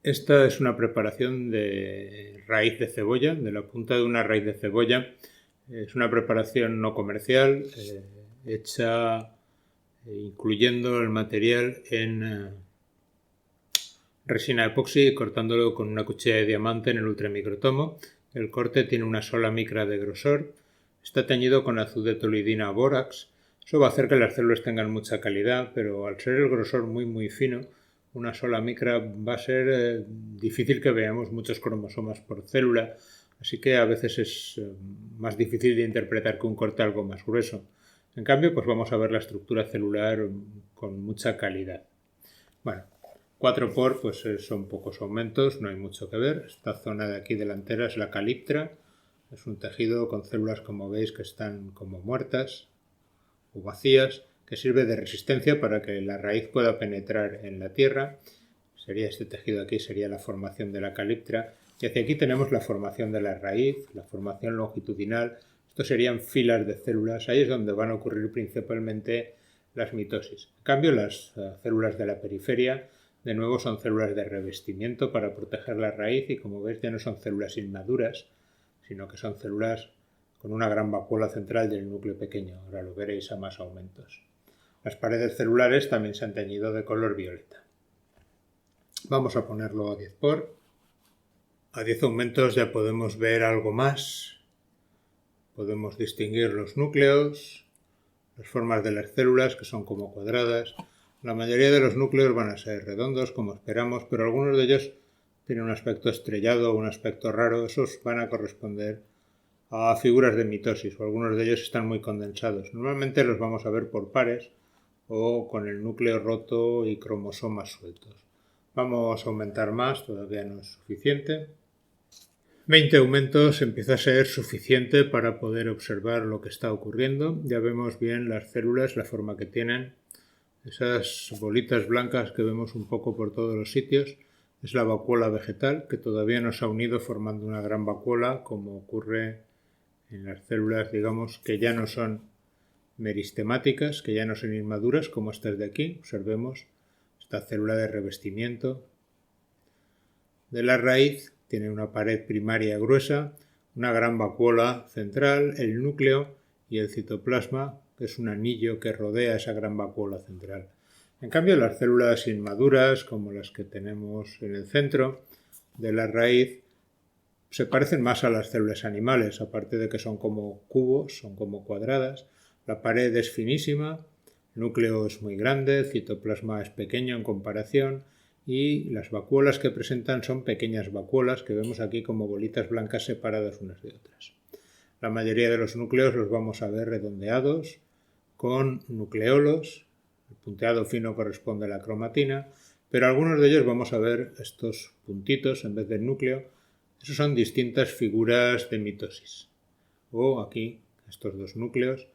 Esta es una preparación de raíz de cebolla, de la punta de una raíz de cebolla. Es una preparación no comercial, hecha incluyendo el material en resina epoxi y cortándolo con una cuchilla de diamante en el ultramicrotomo. El corte tiene una sola micra de grosor. Está teñido con azul de toluidina bórax. Eso va a hacer que las células tengan mucha calidad, pero al ser el grosor muy fino, una sola micra va a ser difícil que veamos muchos cromosomas por célula, así que a veces es más difícil de interpretar que un corte algo más grueso. En cambio, pues vamos a ver la estructura celular con mucha calidad. Bueno, 4 por pues son pocos aumentos, no hay mucho que ver. Esta zona de aquí delantera es la caliptra. Es un tejido con células, como veis, que están como muertas o vacías, que sirve de resistencia para que la raíz pueda penetrar en la tierra. Sería este tejido aquí, sería la formación de la caliptra. Y hacia aquí tenemos la formación de la raíz, la formación longitudinal. Estos serían filas de células. Ahí es donde van a ocurrir principalmente las mitosis. En cambio, las células de la periferia, de nuevo, son células de revestimiento para proteger la raíz y, como veis, ya no son células inmaduras, sino que son células con una gran vacuola central del núcleo pequeño. Ahora lo veréis a más aumentos. Las paredes celulares también se han teñido de color violeta. Vamos a ponerlo a 10 por. A 10 aumentos ya podemos ver algo más. Podemos distinguir los núcleos, las formas de las células, que son como cuadradas. La mayoría de los núcleos van a ser redondos, como esperamos, pero algunos de ellos tienen un aspecto estrellado o un aspecto raro. Esos van a corresponder a figuras de mitosis, o algunos de ellos están muy condensados. Normalmente los vamos a ver por pares o con el núcleo roto y cromosomas sueltos. Vamos a aumentar más, todavía no es suficiente. 20 aumentos empieza a ser suficiente para poder observar lo que está ocurriendo. Ya vemos bien las células, la forma que tienen. Esas bolitas blancas que vemos un poco por todos los sitios es la vacuola vegetal, que todavía no se ha unido formando una gran vacuola, como ocurre en las células, digamos, que ya no son meristemáticas, que ya no son inmaduras, como estas de aquí. Observemos esta célula de revestimiento de la raíz. Tiene una pared primaria gruesa, una gran vacuola central, el núcleo y el citoplasma, que es un anillo que rodea esa gran vacuola central. En cambio, las células inmaduras, como las que tenemos en el centro de la raíz, se parecen más a las células animales, aparte de que son como cubos, son como cuadradas. La pared es finísima, el núcleo es muy grande, el citoplasma es pequeño en comparación y las vacuolas que presentan son pequeñas vacuolas que vemos aquí como bolitas blancas separadas unas de otras. La mayoría de los núcleos los vamos a ver redondeados con nucleolos. El punteado fino corresponde a la cromatina, pero algunos de ellos vamos a ver estos puntitos en vez del núcleo. Esos son distintas figuras de mitosis. O aquí, estos dos núcleos,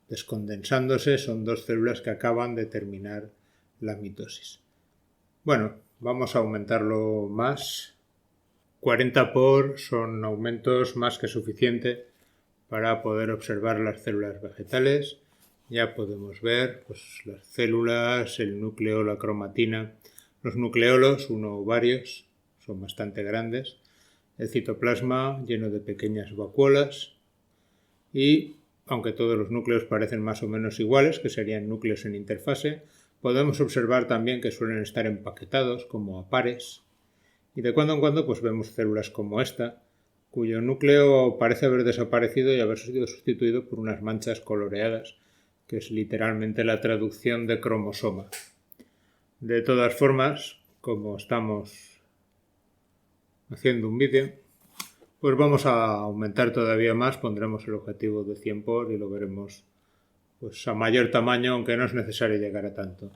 descondensándose, son dos células que acaban de terminar la mitosis. Bueno, vamos a aumentarlo más. 40 por son aumentos más que suficiente para poder observar las células vegetales. Ya podemos ver pues, las células, el núcleo, la cromatina, los nucleolos, uno o varios, son bastante grandes, el citoplasma lleno de pequeñas vacuolas y, aunque todos los núcleos parecen más o menos iguales, que serían núcleos en interfase, podemos observar también que suelen estar empaquetados como a pares y de cuando en cuando pues vemos células como esta, cuyo núcleo parece haber desaparecido y haber sido sustituido por unas manchas coloreadas, que es literalmente la traducción de cromosoma. De todas formas, como estamos haciendo un vídeo, pues vamos a aumentar todavía más, pondremos el objetivo de 100 por y lo veremos pues a mayor tamaño, aunque no es necesario llegar a tanto.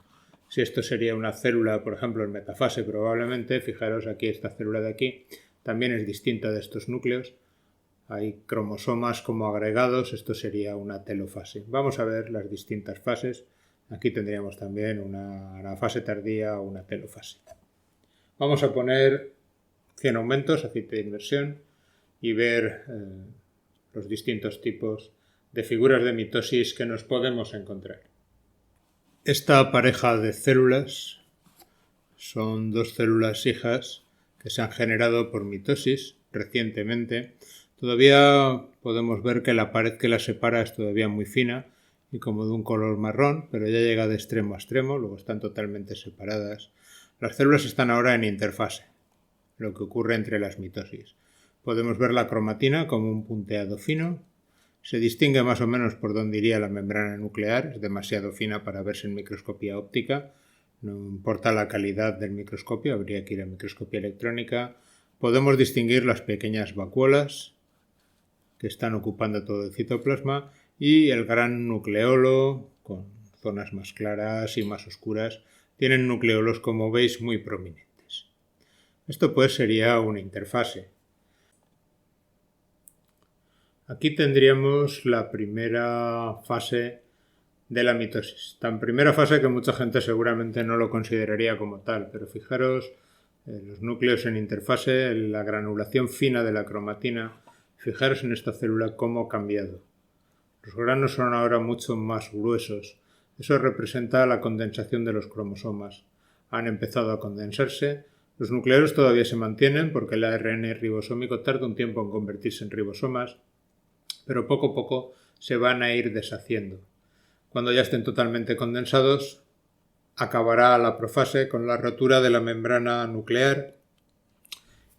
Si esto sería una célula, por ejemplo, en metafase, probablemente, fijaros aquí, esta célula de aquí, también es distinta de estos núcleos. Hay cromosomas como agregados, esto sería una telofase. Vamos a ver las distintas fases. Aquí tendríamos también una fase tardía o una telofase. Vamos a poner 100 aumentos, aceite de inversión, y ver los distintos tipos de figuras de mitosis que nos podemos encontrar. Esta pareja de células son dos células hijas que se han generado por mitosis recientemente, todavía podemos ver que la pared que las separa es todavía muy fina y como de un color marrón, pero ya llega de extremo a extremo, luego están totalmente separadas. Las células están ahora en interfase, lo que ocurre entre las mitosis. Podemos ver la cromatina como un punteado fino. Se distingue más o menos por dónde iría la membrana nuclear, es demasiado fina para verse en microscopía óptica. No importa la calidad del microscopio, habría que ir a microscopía electrónica. Podemos distinguir las pequeñas vacuolas que están ocupando todo el citoplasma y el gran nucleolo, con zonas más claras y más oscuras. Tienen nucleolos, como veis, muy prominentes. Esto pues sería una interfase. Aquí tendríamos la primera fase de la mitosis. Tan primera fase que mucha gente seguramente no lo consideraría como tal, pero fijaros los núcleos en interfase, la granulación fina de la cromatina. Fijaros en esta célula cómo ha cambiado. Los granos son ahora mucho más gruesos. Eso representa la condensación de los cromosomas. Han empezado a condensarse. Los nucleolos todavía se mantienen porque el ARN ribosómico tarda un tiempo en convertirse en ribosomas, pero poco a poco se van a ir deshaciendo. Cuando ya estén totalmente condensados, acabará la profase con la rotura de la membrana nuclear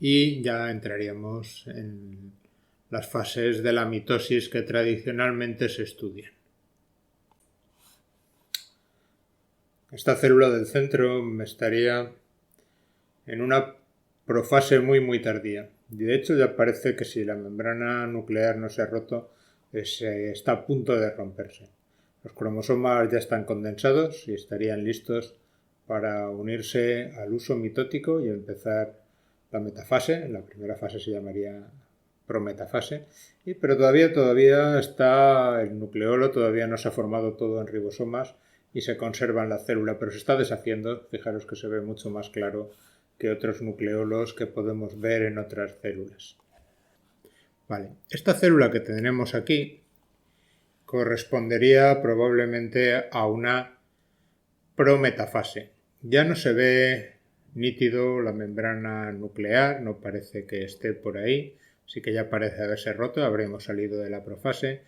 y ya entraríamos en las fases de la mitosis que tradicionalmente se estudian. Esta célula del centro estaría en una profase muy tardía. De hecho, ya parece que si la membrana nuclear no se ha roto, está a punto de romperse. Los cromosomas ya están condensados y estarían listos para unirse al uso mitótico y empezar la metafase. La primera fase se llamaría prometafase, pero todavía está el nucleolo, todavía no se ha formado todo en ribosomas y se conserva en la célula, pero se está deshaciendo. Fijaros que se ve mucho más claro que otros nucleolos que podemos ver en otras células. Vale, esta célula que tenemos aquí correspondería probablemente a una prometafase. Ya no se ve nítido la membrana nuclear, no parece que esté por ahí, sí que ya parece haberse roto, habremos salido de la profase.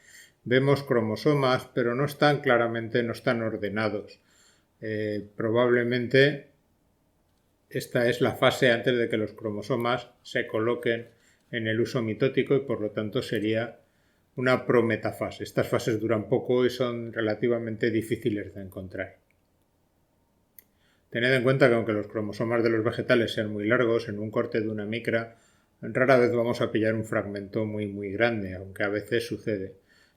Vemos cromosomas, pero no están ordenados. Probablemente esta es la fase antes de que los cromosomas se coloquen en el uso mitótico y por lo tanto sería una prometafase. Estas fases duran poco y son relativamente difíciles de encontrar. Tened en cuenta que aunque los cromosomas de los vegetales sean muy largos, en un corte de una micra, rara vez vamos a pillar un fragmento muy grande, aunque a veces sucede.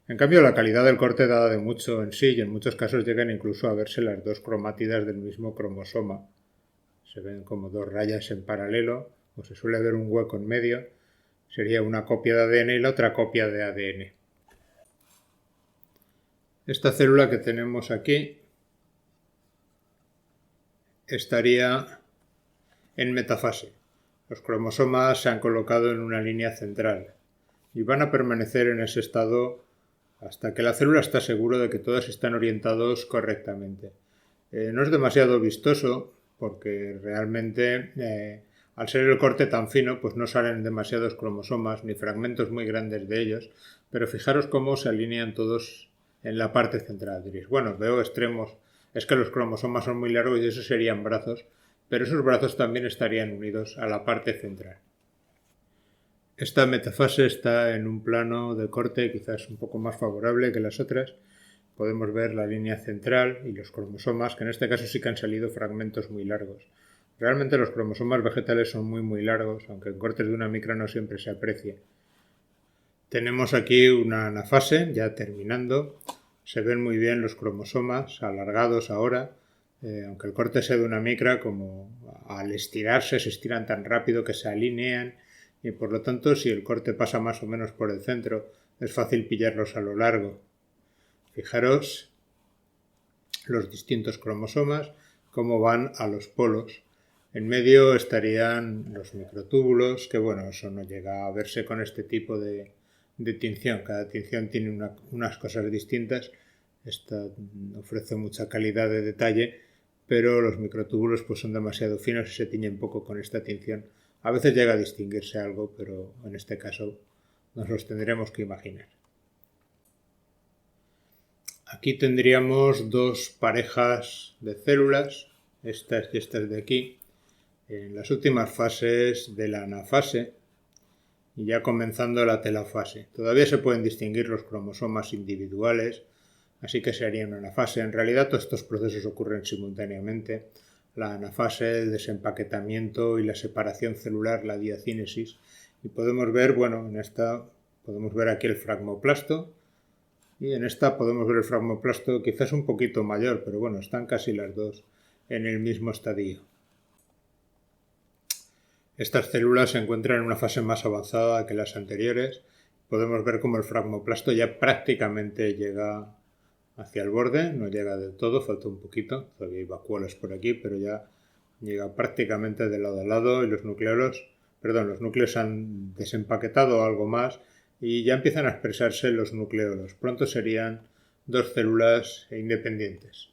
En cambio, la calidad del corte da de mucho en sí y en muchos casos llegan incluso a verse las dos cromátidas del mismo cromosoma. Se ven como dos rayas en paralelo, o se suele ver un hueco en medio. Sería una copia de ADN y la otra copia de ADN. Esta célula que tenemos aquí estaría en metafase. Los cromosomas se han colocado en una línea central y van a permanecer en ese estado hasta que la célula está segura de que todos están orientados correctamente. No es demasiado vistoso porque realmente al ser el corte tan fino pues no salen demasiados cromosomas ni fragmentos muy grandes de ellos, pero fijaros cómo se alinean todos en la parte central. Diréis, bueno, veo extremos, es que los cromosomas son muy largos y esos serían brazos, pero esos brazos también estarían unidos a la parte central. Esta metafase está en un plano de corte quizás un poco más favorable que las otras. Podemos ver la línea central y los cromosomas, que en este caso sí que han salido fragmentos muy largos. Realmente los cromosomas vegetales son muy largos, aunque en cortes de una micra no siempre se aprecia. Tenemos aquí una anafase, ya terminando. Se ven muy bien los cromosomas alargados ahora, aunque el corte sea de una micra, como al estirarse se estiran tan rápido que se alinean y por lo tanto si el corte pasa más o menos por el centro es fácil pillarlos a lo largo. Fijaros los distintos cromosomas, cómo van a los polos. En medio estarían los microtúbulos, que bueno, eso no llega a verse con este tipo de tinción. Cada tinción tiene unas cosas distintas. Esta ofrece mucha calidad de detalle, pero los microtúbulos pues son demasiado finos y se tiñen poco con esta tinción. A veces llega a distinguirse algo, pero en este caso nos los tendremos que imaginar. Aquí tendríamos dos parejas de células, estas y estas de aquí, en las últimas fases de la anafase y ya comenzando la telofase. Todavía se pueden distinguir los cromosomas individuales, así que sería una anafase. En realidad todos estos procesos ocurren simultáneamente. La anafase, el desempaquetamiento y la separación celular, la diacínesis. Y podemos ver, en esta podemos ver aquí el fragmoplasto y en esta podemos ver el fragmoplasto quizás un poquito mayor, pero están casi las dos en el mismo estadio. Estas células se encuentran en una fase más avanzada que las anteriores. Podemos ver cómo el fragmoplasto ya prácticamente llega hacia el borde, no llega del todo, falta un poquito, todavía hay vacuolas por aquí, pero ya llega prácticamente de lado a lado y los núcleos han desempaquetado algo más y ya empiezan a expresarse los nucleolos. Pronto serían dos células independientes.